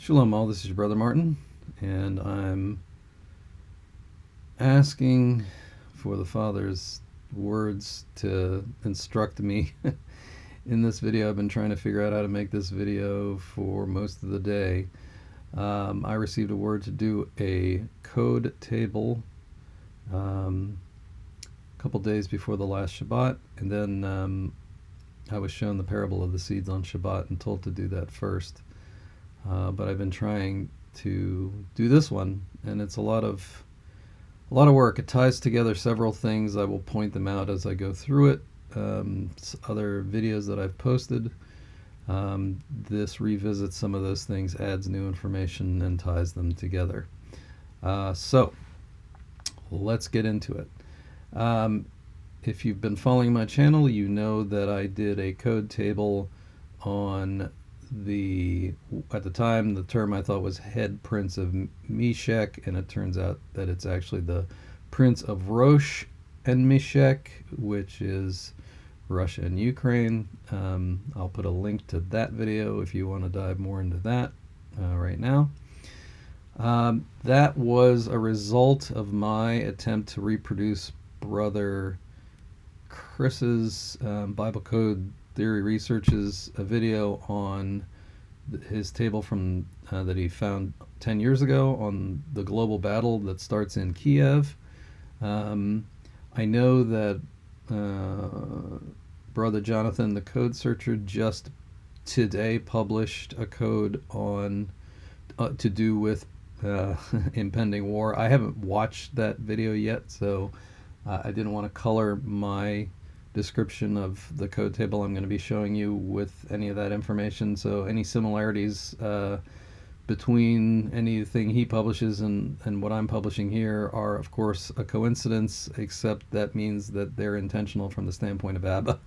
Shalom all, this is your brother Martin, and I'm asking for the Father's words to instruct me in this video. I've been trying to figure out how to make this video for most of the day. I received a word to do a code table a couple days before the last Shabbat, and then I was shown the parable of the seeds on Shabbat and told to do that first. But I've been trying to do this one, and it's a lot of work. It ties together several things. I will point them out as I go through it. Other videos that I've posted. This revisits some of those things, adds new information, and ties them together. So let's get into it. If you've been following my channel, you know that I did a code table on at the time, the term I thought was head prince of Meshech, and it turns out that it's actually the prince of Rosh and Meshech, which is Russia and Ukraine. I'll put a link to that video if you want to dive more into that right now. That was a result of my attempt to reproduce Brother Chris's Bible Code Theory Research's a video on his table from that he found 10 years ago on the global battle that starts in Kiev. I know that Brother Jonathan, the code searcher, just today published a code on to do with impending war. I haven't watched that video yet, so I didn't want to color my description of the code table I'm going to be showing you with any of that information. So any similarities between anything he publishes and what I'm publishing here are of course a coincidence, except that means that they're intentional from the standpoint of Abba.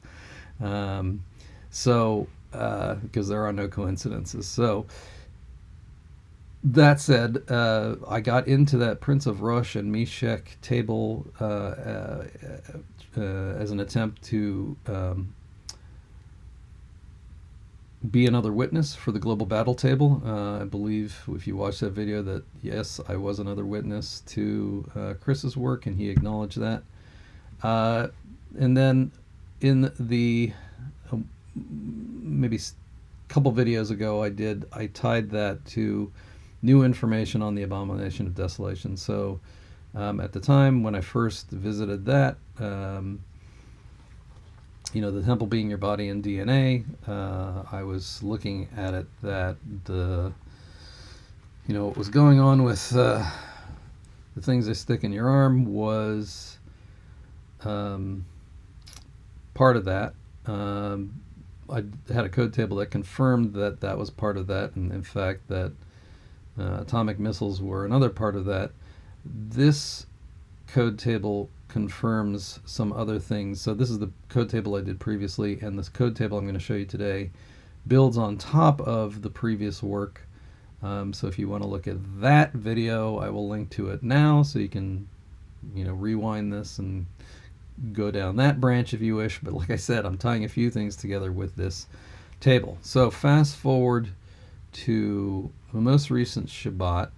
Because there are no coincidences. So that said, I got into that Prince of Rosh and Meshech table as an attempt to be another witness for the global battle table. I believe if you watch that video that yes, I was another witness to Chris's work, and he acknowledged that. And then in the maybe a couple videos ago I tied that to new information on the Abomination of Desolation. So at the time when I first visited that, the temple being your body and DNA, I was looking at it that what was going on with the things they stick in your arm was part of that. I had a code table that confirmed that that was part of that, and in fact that atomic missiles were another part of that. This code table confirms some other things. So this is the code table I did previously, and this code table I'm going to show you today builds on top of the previous work. So if you want to look at that video, I will link to it now, so you can rewind this and go down that branch if you wish. But like I said, I'm tying a few things together with this table. So fast forward to the most recent Shabbat.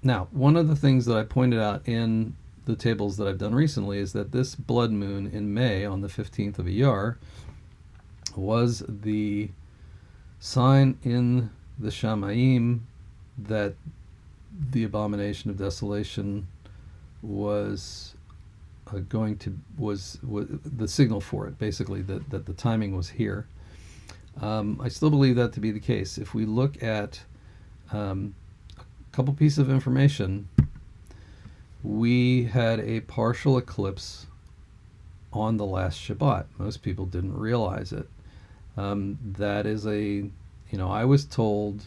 Now, one of the things that I pointed out in the tables that I've done recently is that this blood moon in May, on the 15th of Iyar, was the sign in the Shamayim that the Abomination of Desolation was was the signal for it, basically, that the timing was here. I still believe that to be the case. If we look at couple pieces of information, we had a partial eclipse on the last Shabbat. Most people didn't realize it. That is I was told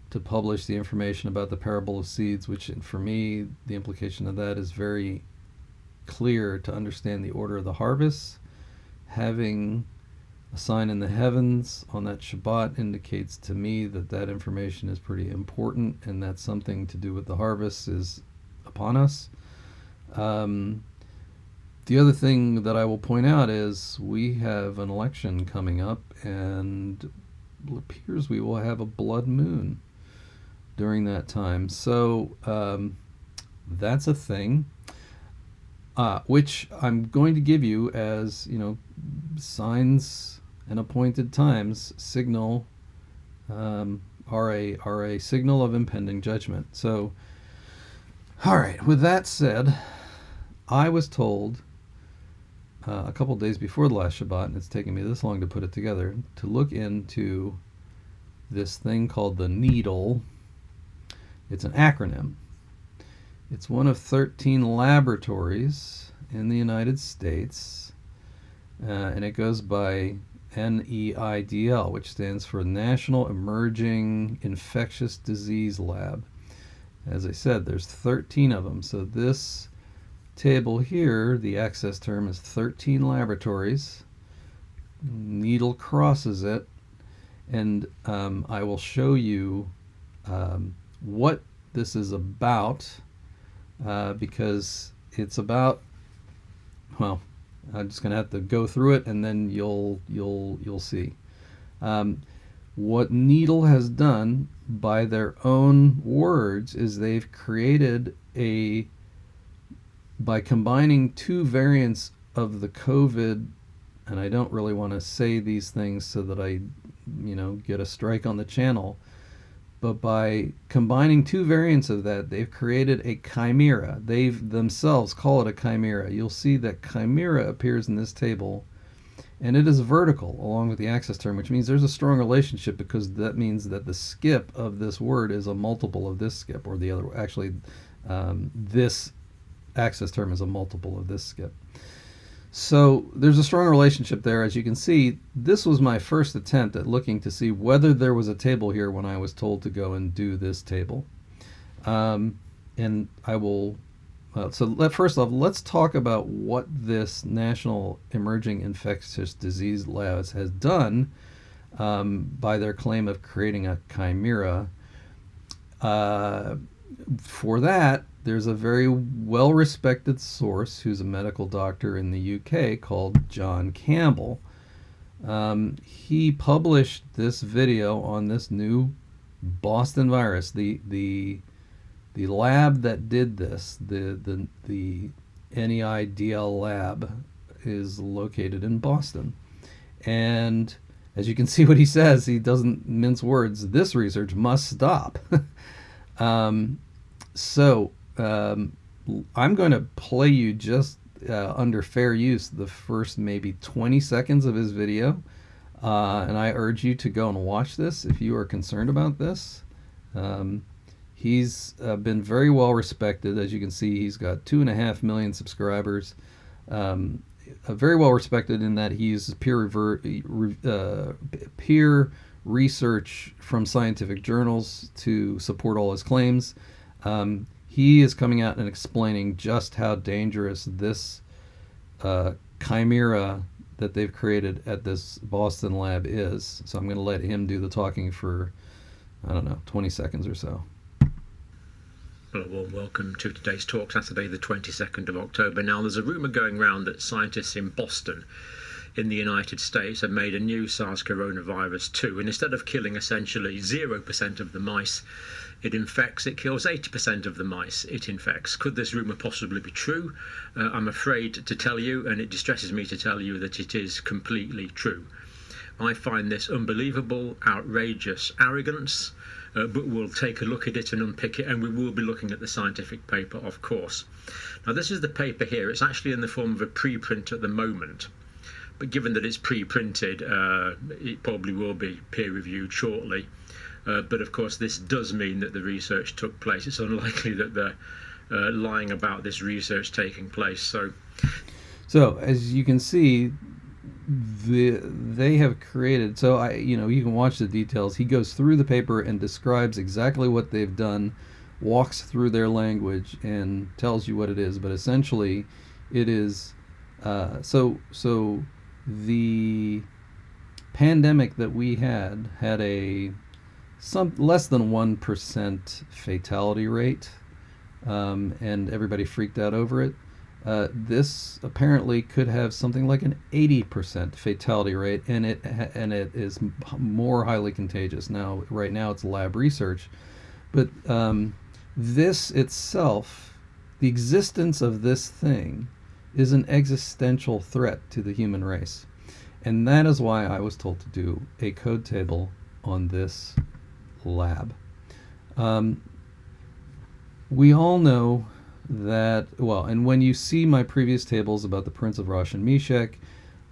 to publish the information about the parable of seeds, which for me, the implication of that is very clear to understand the order of the harvest. Having a sign in the heavens on that Shabbat indicates to me that that information is pretty important, and that something to do with the harvest is upon us. The other thing that I will point out is we have an election coming up, and appears we will have a blood moon during that time. So that's a thing, which I'm going to give you as, signs and appointed times signal, are a signal of impending judgment. So, all right, with that said, I was told a couple days before the last Shabbat, and it's taken me this long to put it together, to look into this thing called the NEIDL. It's an acronym. It's one of 13 laboratories in the United States, and it goes by NEIDL, which stands for National Emerging Infectious Disease Lab. As I said, there's 13 of them. So this table here, the access term is 13 laboratories. NEIDL crosses it, and I will show you what this is about, because it's about, well, I'm just going to have to go through it, and then you'll see. What NEIDL has done, by their own words, is they've created by combining two variants of the COVID, and I don't really want to say these things so that I, get a strike on the channel, but by combining two variants of that, they've created a chimera. They've themselves call it a chimera. You'll see that chimera appears in this table, and it is vertical along with the access term, which means there's a strong relationship, because that means that the skip of this word is a multiple of this skip, or the other. Actually, this access term is a multiple of this skip. So there's a strong relationship there. As you can see, this was my first attempt at looking to see whether there was a table here when I was told to go and do this table. And I will, first off, let's talk about what this National Emerging Infectious Disease Lab has done by their claim of creating a chimera. For that, there's a very well-respected source who's a medical doctor in the UK called John Campbell. He published this video on this new Boston virus. The lab that did this, the NEIDL lab, is located in Boston. And as you can see what he says, he doesn't mince words. This research must stop. I'm going to play you just under fair use the first maybe 20 seconds of his video, and I urge you to go and watch this if you are concerned about this. He's been very well respected. As you can see, he's got 2.5 million subscribers. Very well respected in that he uses peer research from scientific journals to support all his claims. He is coming out and explaining just how dangerous this chimera that they've created at this Boston lab is. So I'm going to let him do the talking for, 20 seconds or so. Well, a warm welcome to today's talk, Saturday the 22nd of October. Now, there's a rumour going around that scientists in Boston in the United States have made a new SARS coronavirus 2, and instead of killing essentially 0% of the mice it kills 80% of the mice it infects. Could this rumour possibly be true? I'm afraid to tell you, and it distresses me to tell you, that it is completely true. I find this unbelievable, outrageous arrogance, but we'll take a look at it and unpick it, and we will be looking at the scientific paper, of course. Now, this is the paper here. It's actually in the form of a preprint at the moment, but given that it's pre-printed, it probably will be peer-reviewed shortly. But of course, this does mean that the research took place. It's unlikely that they're lying about this research taking place. So as you can see, they have created. So you can watch the details. He goes through the paper and describes exactly what they've done, walks through their language, and tells you what it is. But essentially, it is so the pandemic that we had a less than 1% fatality rate, and everybody freaked out over it. This apparently could have something like an 80% fatality rate, and it is more highly contagious. Now, right now, it's lab research, but this itself, the existence of this thing, is an existential threat to the human race, and that is why I was told to do a code table on this lab. We all know that, well, and when you see my previous tables about the Prince of Rosh and Meshach,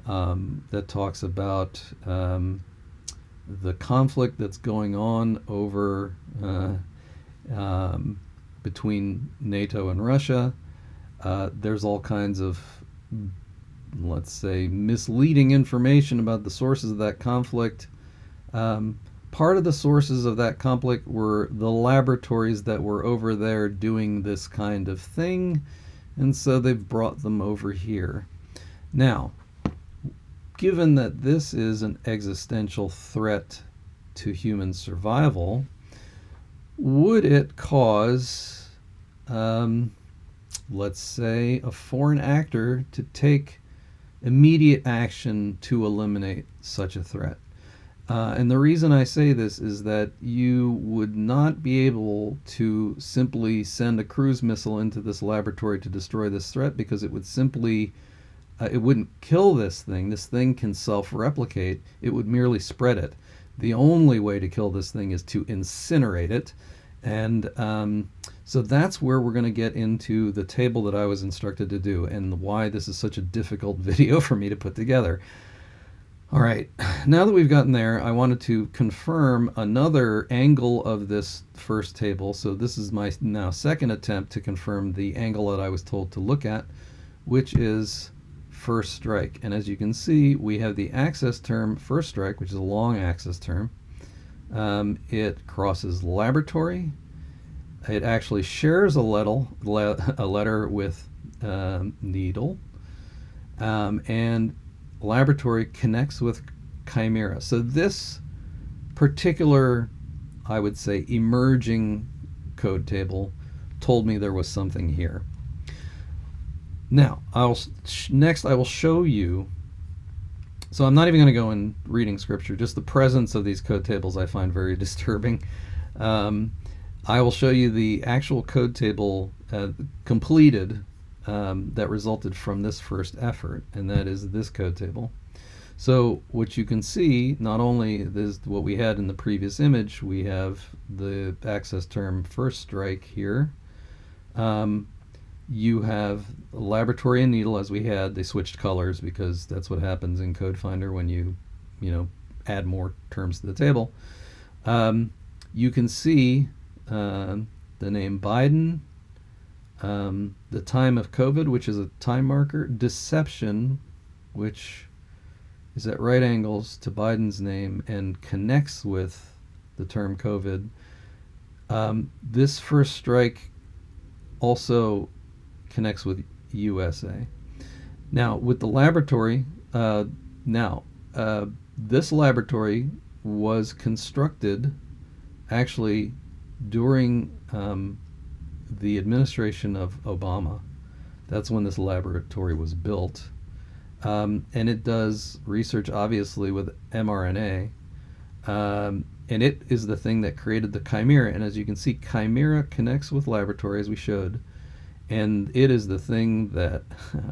that talks about the conflict that's going on over between NATO and Russia, there's all kinds of, let's say, misleading information about the sources of that conflict. Part of the sources of that conflict were the laboratories that were over there doing this kind of thing, and so they've brought them over here. Now, given that this is an existential threat to human survival, would it cause, let's say, a foreign actor to take immediate action to eliminate such a threat? And the reason I say this is that you would not be able to simply send a cruise missile into this laboratory to destroy this threat, because it would simply, it wouldn't kill this thing. This thing can self-replicate. It would merely spread it. The only way to kill this thing is to incinerate it. And so that's where we're going to get into the table that I was instructed to do, and why this is such a difficult video for me to put together. All right, now that we've gotten there, I wanted to confirm another angle of this first table. So this is my now second attempt to confirm the angle that I was told to look at, which is first strike. And as you can see, we have the access term first strike, which is a long access term. It crosses laboratory. It actually shares a letter with needle, and laboratory connects with chimera. So this particular, I would say, emerging code table told me there was something here. Now, next I will show you, so I'm not even going to go in reading scripture, just the presence of these code tables I find very disturbing. I will show you the actual code table completed that resulted from this first effort, and that is this code table. So what you can see, not only is what we had in the previous image, we have the access term first strike here. You have laboratory and needle, as we had. They switched colors because that's what happens in CodeFinder when you add more terms to the table. You can see the name Biden, the time of COVID, which is a time marker, deception, which is at right angles to Biden's name and connects with the term COVID. This first strike also connects with USA. Now, with the laboratory, this laboratory was constructed actually during the administration of Obama. That's when this laboratory was built. And it does research, obviously, with mRNA. And it is the thing that created the chimera. And as you can see, chimera connects with laboratory, as we showed. And it is the thing that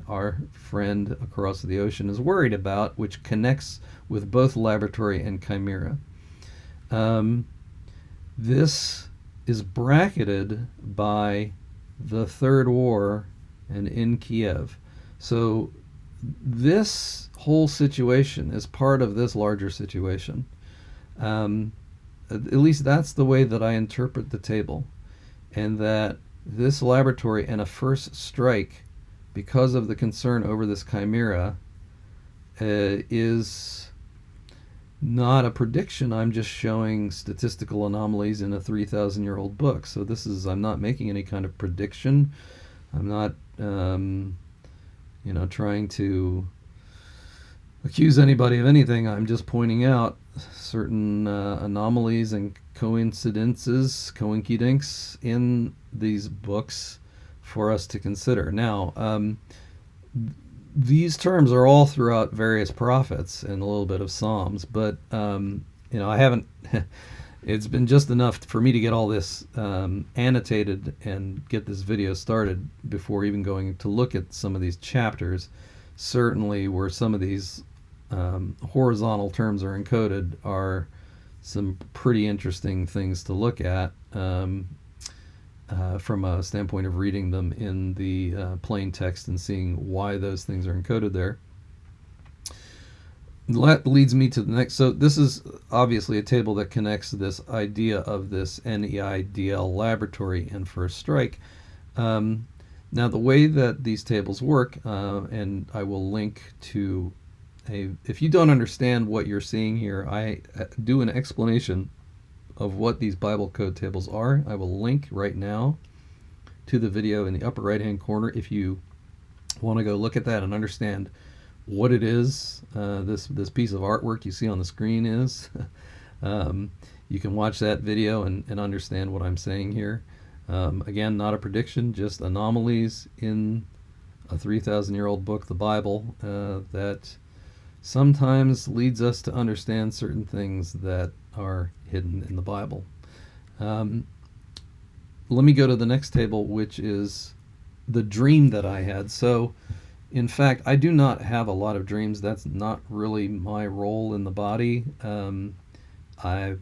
our friend across the ocean is worried about, which connects with both laboratory and chimera. This is bracketed by the Third War and in Kiev. So this whole situation is part of this larger situation. At least that's the way that I interpret the table. And that this laboratory and a first strike, because of the concern over this chimera, is not a prediction. I'm just showing statistical anomalies in a 3,000-year-old book. So this is, I'm not making any kind of prediction. I'm not, trying to accuse anybody of anything. I'm just pointing out certain anomalies and coincidences in these books for us to consider. Now, these terms are all throughout various prophets and a little bit of Psalms, but I haven't. It's been just enough for me to get all this annotated and get this video started before even going to look at some of these chapters. Certainly, where some of these horizontal terms are encoded are some pretty interesting things to look at from a standpoint of reading them in the plain text and seeing why those things are encoded there. That leads me to the next. So this is obviously a table that connects this idea of this NEIDL laboratory and first strike. Now the way that these tables work, and I will link to if you don't understand what you're seeing here, I do an explanation of what these Bible code tables are. I will link right now to the video in the upper right hand corner if you want to go look at that and understand what it is this piece of artwork you see on the screen is. You can watch that video and understand what I'm saying here. Again, not a prediction, just anomalies in a 3,000-year-old book, the Bible, that sometimes leads us to understand certain things that are hidden in the Bible. Let me go to the next table, which is the dream that I had. So, in fact, I do not have a lot of dreams. That's not really my role in the body. I'm a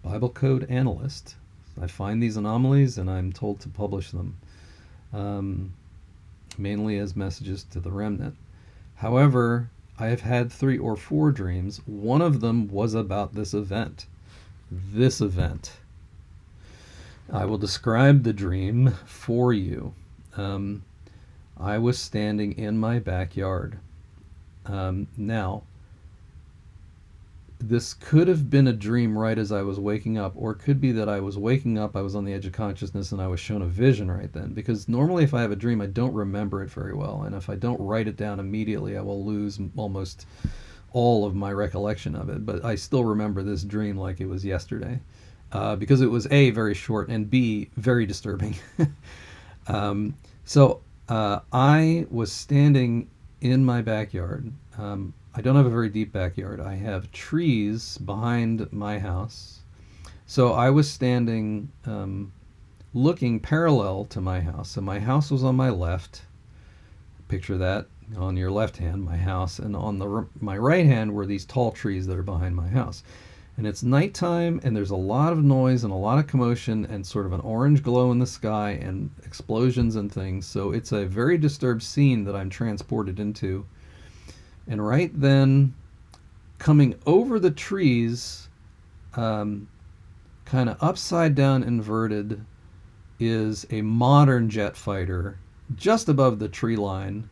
Bible code analyst. I find these anomalies and I'm told to publish them, mainly as messages to the remnant. However, I have had 3 or 4 dreams. One of them was about this event. This event. I will describe the dream for you. I was standing in my backyard. Now, this could have been a dream right as I was waking up, or it could be that I was waking up, I was on the edge of consciousness, and I was shown a vision right then. Because normally if I have a dream, I don't remember it very well, and if I don't write it down immediately, I will lose almost all of my recollection of it. But I still remember this dream like it was yesterday, because it was A, very short, and B, very disturbing. So I was standing in my backyard. I don't have a very deep backyard. I have trees behind my house. So I was standing looking parallel to my house. So my house was on my left. Picture that on your left hand, my house. And on my right hand were these tall trees that are behind my house. And it's nighttime, and there's a lot of noise and a lot of commotion and sort of an orange glow in the sky and explosions and things. So it's a very disturbed scene that I'm transported into. And right then, coming over the trees, kind of upside down inverted, is a modern jet fighter just above the tree line,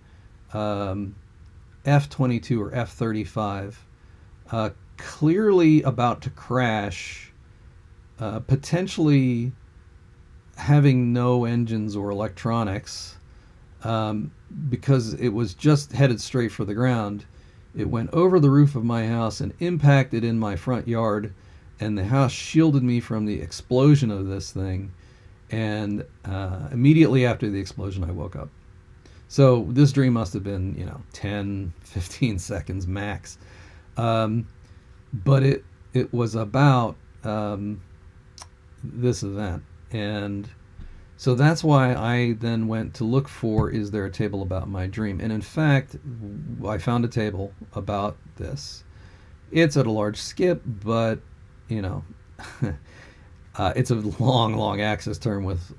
F-22 or F-35, clearly about to crash, potentially having no engines or electronics, because it was just headed straight for the ground. It went over the roof of my house and impacted in my front yard, and the house shielded me from the explosion of this thing. And immediately after the explosion, I woke up. So this dream must have been, 10, 15 seconds max. But it was about this event. And so that's why I then went to look for, is there a table about my dream? And in fact, I found a table about this. It's at a large skip, but, it's a long access term with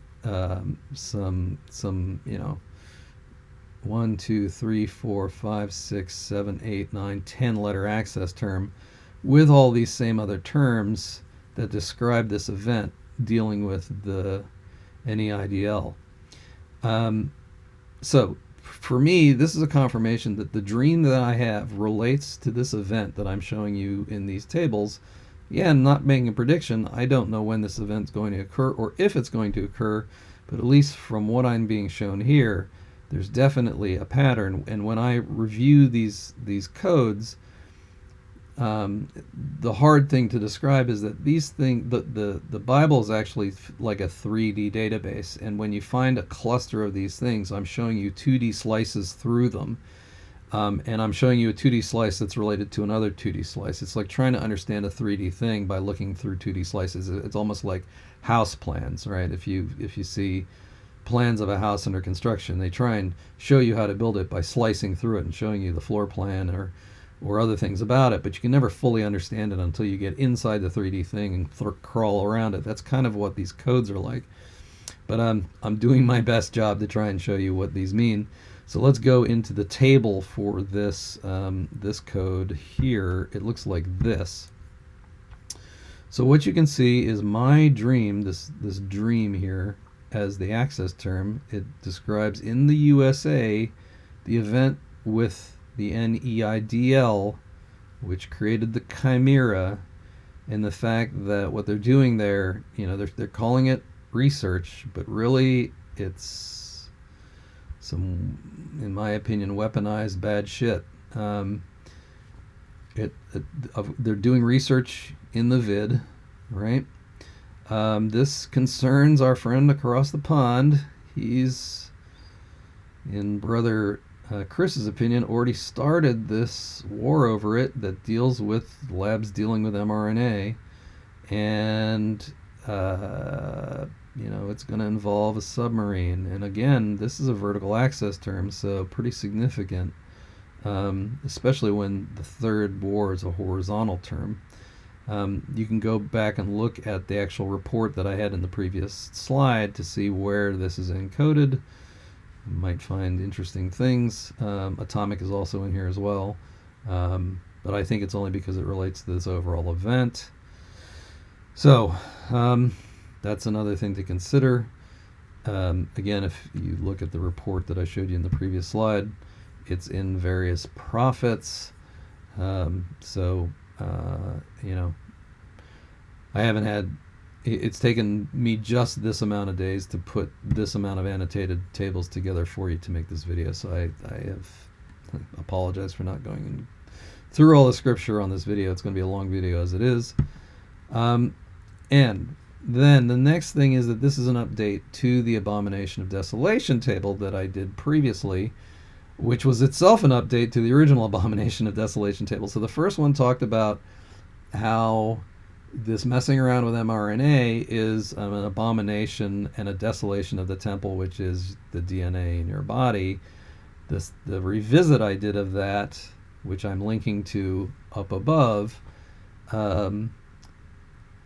some 1, 2, 3, 4, 5, 6, 7, 8, 9, 10 letter access term with all these same other terms that describe this event dealing with the NEIDL. So for me, this is a confirmation that the dream that I have relates to this event that I'm showing you in these tables. Yeah, I'm not making a prediction. I don't know when this event's going to occur or if it's going to occur, but at least from what I'm being shown here, there's definitely a pattern. And when I review these codes, the hard thing to describe is that these things, the Bible is actually like a 3D database, and when you find a cluster of these things, I'm showing you 2D slices through them, and I'm showing you a 2D slice that's related to another 2D slice. It's like trying to understand a 3D thing by looking through 2D slices. It's almost like house plans, right? If you see plans of a house under construction, they try and show you how to build it by slicing through it and showing you the floor plan or other things about it, but you can never fully understand it until you get inside the 3D thing and crawl around it. That's kind of what these codes are like. But I'm doing my best job to try and show you what these mean. So let's go into the table for this this code here. It looks like this. So what you can see is my dream, this dream here, as the access term. It describes in the USA the event with the NEIDL, which created the chimera, and the fact that what they're doing there, you know, they're calling it research, but really it's some, in my opinion, weaponized bad shit. They're doing research in the vid, right? This concerns our friend across the pond. He's, in Brother Chris's opinion, already started this war over it that deals with labs dealing with mRNA, and you know, it's going to involve a submarine. And again, this is a vertical access term, so pretty significant, especially when the third war is a horizontal term. You can go back and look at the actual report that I had in the previous slide to see where this is encoded. You might find interesting things. Atomic is also in here as well, but I think it's only because it relates to this overall event. So that's another thing to consider. Again, if you look at the report that I showed you in the previous slide, it's in various prophets. So you know, I haven't had, it's taken me just this amount of days to put this amount of annotated tables together for you to make this video, so I have apologized for not going through all the scripture on this video. It's going to be a long video as it is. And then the next thing is that this is an update to the Abomination of Desolation table that I did previously, which was itself an update to the original Abomination of Desolation table. So the first one talked about how this messing around with mRNA is an abomination and a desolation of the temple, which is the DNA in your body. The revisit I did of that, which I'm linking to up above,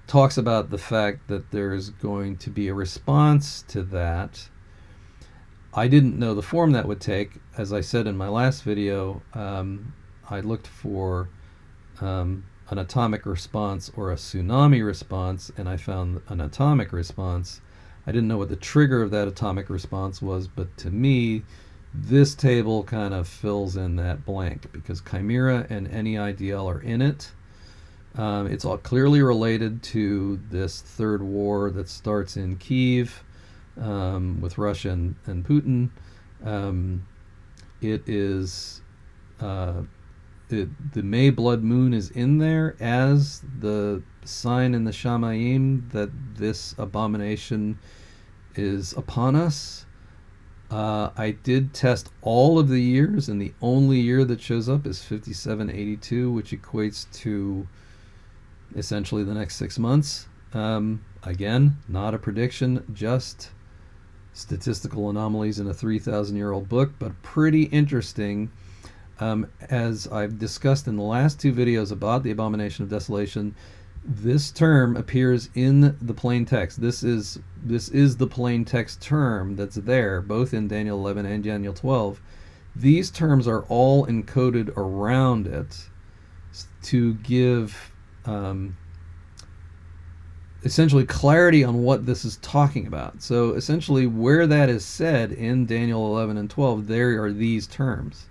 talks about the fact that there's going to be a response to that. I didn't know the form that would take. As I said in my last video, I looked for an atomic response or a tsunami response, and I found an atomic response. I didn't know what the trigger of that atomic response was, but to me, this table kind of fills in that blank because Chimera and NEIDL are in it. It's all clearly related to this third war that starts in Kiev with Russia and Putin. It is the May blood moon is in there as the sign in the Shamayim that this abomination is upon us. I did test all of the years, and the only year that shows up is 5782, which equates to essentially the next 6 months. Again, not a prediction, just statistical anomalies in a 3,000-year-old book, but pretty interesting. As I've discussed in the last two videos about the Abomination of Desolation, this term appears in the plain text. This is the plain text term that's there, both in Daniel 11 and Daniel 12. These terms are all encoded around it to give essentially clarity on what this is talking about. So essentially where that is said in Daniel 11 and 12, there are these terms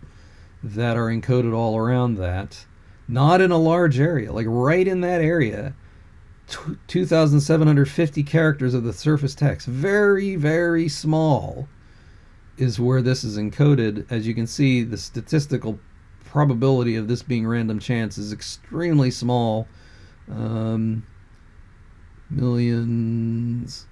that are encoded all around that, not in a large area, like right in that area, 2,750 characters of the surface text, very, very small, is where this is encoded. As you can see, the statistical probability of this being random chance is extremely small. Millions,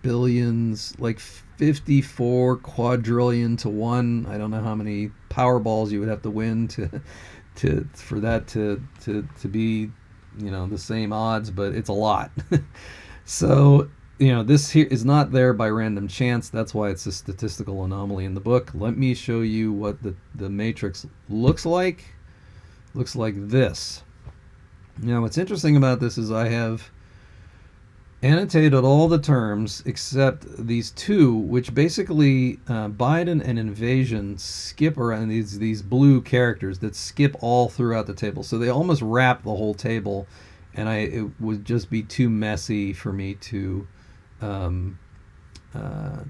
billions, like 54 quadrillion to 1. I don't know how many Powerballs you would have to win for that to be, the same odds, but it's a lot. So, this here is not there by random chance. That's why it's a statistical anomaly in the book. Let me show you what the matrix looks like. Looks like this. Now, what's interesting about this is I have annotated all the terms except these two, which basically Biden and invasion skip around, these blue characters that skip all throughout the table. So they almost wrap the whole table, and it would just be too messy for me to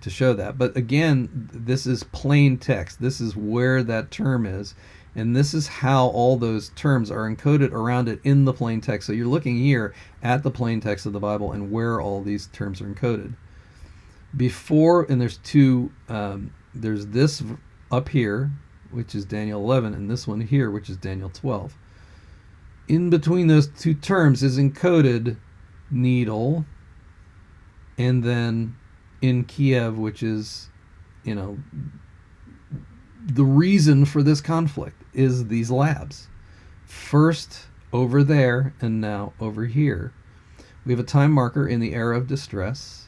show that. But again, this is plain text. This is where that term is. And this is how all those terms are encoded around it in the plain text. So you're looking here at the plain text of the Bible and where all these terms are encoded. And there's two, there's this up here, which is Daniel 11, and this one here, which is Daniel 12. In between those two terms is encoded needle, and then in Kiev, which is, the reason for this conflict is these labs. First over there and now over here. We have a time marker in the era of distress.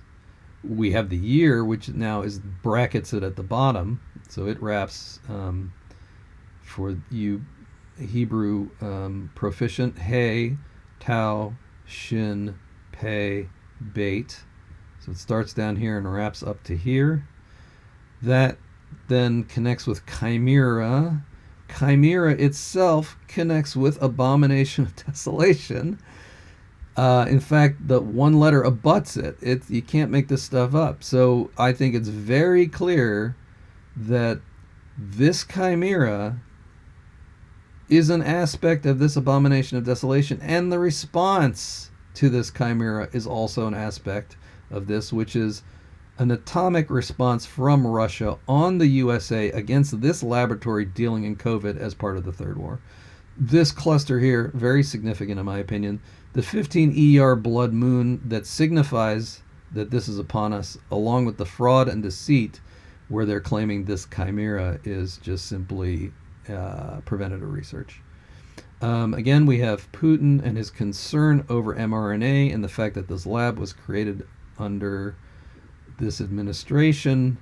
We have the year, which now is brackets it at the bottom. So it wraps, for you Hebrew proficient, Hey, Tau, Shin, Pei, Beit. So it starts down here and wraps up to here. That then connects with Chimera. Chimera itself connects with Abomination of Desolation. In fact, the one letter abuts it. You can't make this stuff up. So I think it's very clear that this Chimera is an aspect of this Abomination of Desolation, and the response to this Chimera is also an aspect of this, which is an atomic response from Russia on the USA against this laboratory dealing in COVID as part of the Third War. This cluster here, very significant in my opinion. The 15 ER blood moon that signifies that this is upon us, along with the fraud and deceit where they're claiming this chimera is just simply preventative research. Again, we have Putin and his concern over mRNA and the fact that this lab was created under this administration,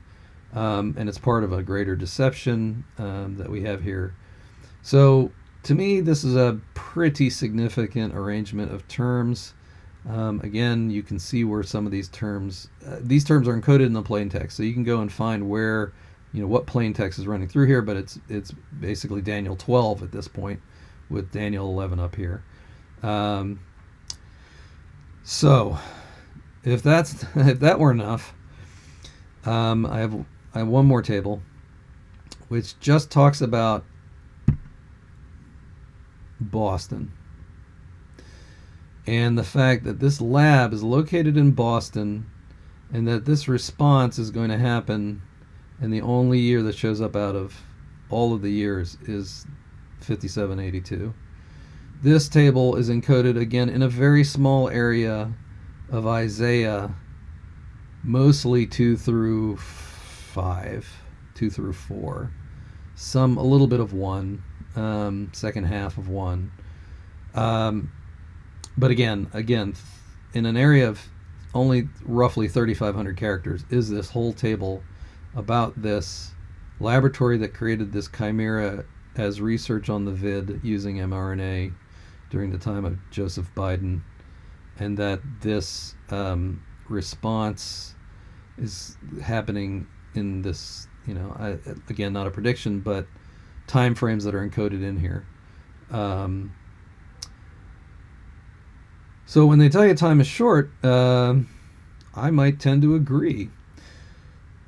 and it's part of a greater deception that we have here. So to me, this is a pretty significant arrangement of terms. Again, you can see where some of these terms are encoded in the plain text, so you can go and find where, what plain text is running through here, but it's basically Daniel 12 at this point, with Daniel 11 up here. So if that were enough, I have one more table, which just talks about Boston and the fact that this lab is located in Boston, and that this response is going to happen, and the only year that shows up out of all of the years is 5782. This table is encoded again in a very small area of Isaiah, mostly 2 through 5, 2 through 4, a little bit of 1, second half of 1. But again, in an area of only roughly 3,500 characters is this whole table about this laboratory that created this chimera as research on the vid using mRNA during the time of Joseph Biden, and that this response is happening in this, again, not a prediction, but time frames that are encoded in here. So when they tell you time is short, I might tend to agree.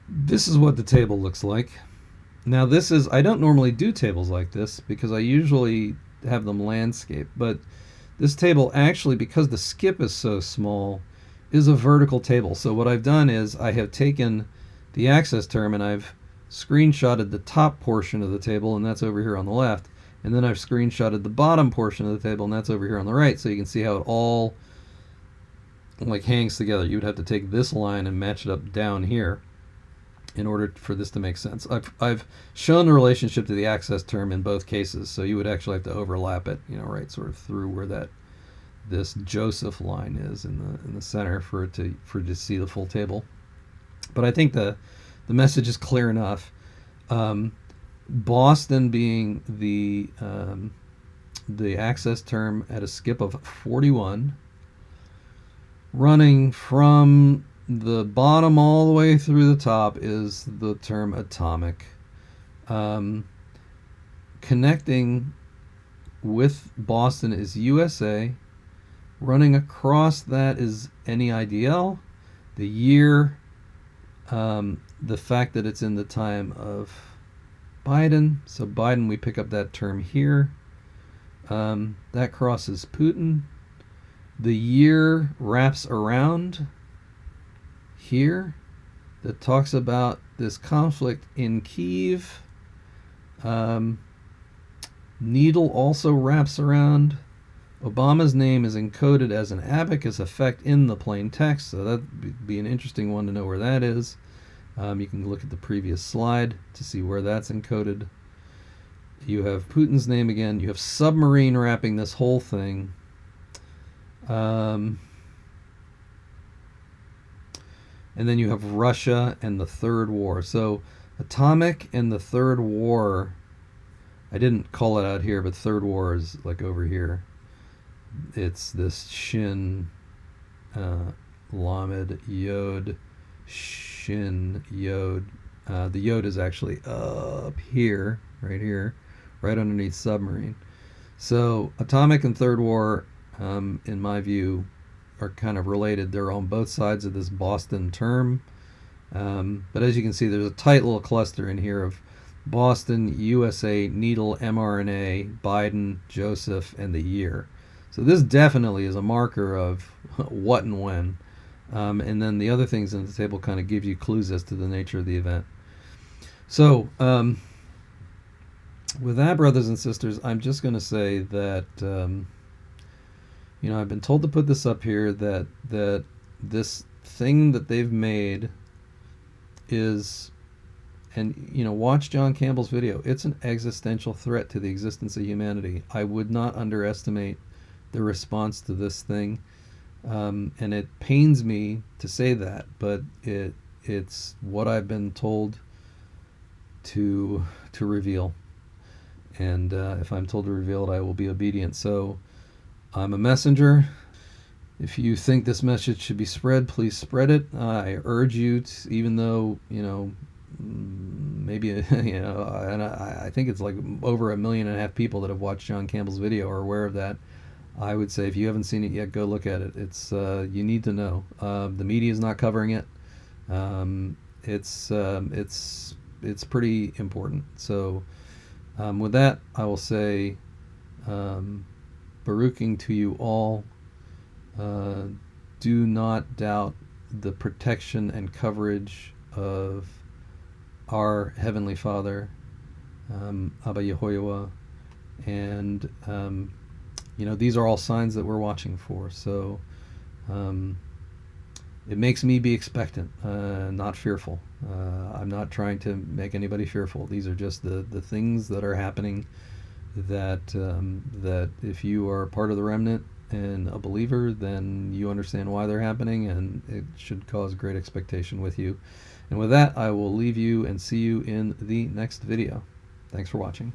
This is what the table looks like. Now I don't normally do tables like this because I usually have them landscape, but this table actually, because the skip is so small, is a vertical table. So what I've done is I have taken the access term and I've screenshotted the top portion of the table, and that's over here on the left. And then I've screenshotted the bottom portion of the table, and that's over here on the right. So you can see how it all like hangs together. You would have to take this line and match it up down here in order for this to make sense. I've shown the relationship to the access term in both cases, so you would actually have to overlap it, right sort of through where this Joseph line is in the center for it to see the full table. But I think the message is clear enough. Boston being the access term at a skip of 41, running from the bottom all the way through the top is the term atomic. Connecting with Boston is USA. Running across that is NEIDL. The year, the fact that it's in the time of Biden. So Biden, we pick up that term here. That crosses Putin. The year wraps around here that talks about this conflict in Kyiv. Needle also wraps around. Obama's name is encoded as an abacus effect in the plain text, so that'd be an interesting one to know where that is. You can look at the previous slide to see where that's encoded. You have Putin's name again. You have submarine wrapping this whole thing. And then you have Russia and the Third War. So atomic and the Third War, I didn't call it out here, but Third War is like over here. It's this Shin, Lamed, Yod, Shin, Yod. The Yod is actually up here, right underneath submarine. So atomic and Third War, in my view, are kind of related. They're on both sides of this Boston term. But as you can see, there's a tight little cluster in here of Boston, USA, needle, mRNA, Biden, Joseph, and the year. So this definitely is a marker of what and when. And then the other things in the table kind of give you clues as to the nature of the event. So with that, brothers and sisters, I'm just going to say that I've been told to put this up here, that this thing that they've made is, and watch John Campbell's video. It's an existential threat to the existence of humanity. I would not underestimate the response to this thing, and it pains me to say that, but it's what I've been told to reveal, and if I'm told to reveal it, I will be obedient. So I'm a messenger. If you think this message should be spread, please spread it. I urge you to, even though maybe and I think it's like over 1.5 million people that have watched John Campbell's video are aware of that. I would say if you haven't seen it yet, go look at it. It's you need to know. The media is not covering it. It's pretty important. So with that, I will say, baruking to you all. Do not doubt the protection and coverage of our Heavenly Father, Abba YHWH, and these are all signs that we're watching for. So it makes me be expectant, not fearful. I'm not trying to make anybody fearful. These are just the things that are happening that if you are part of the remnant and a believer, then you understand why they're happening, and it should cause great expectation with you. And with that, I will leave you and see you in the next video. Thanks for watching.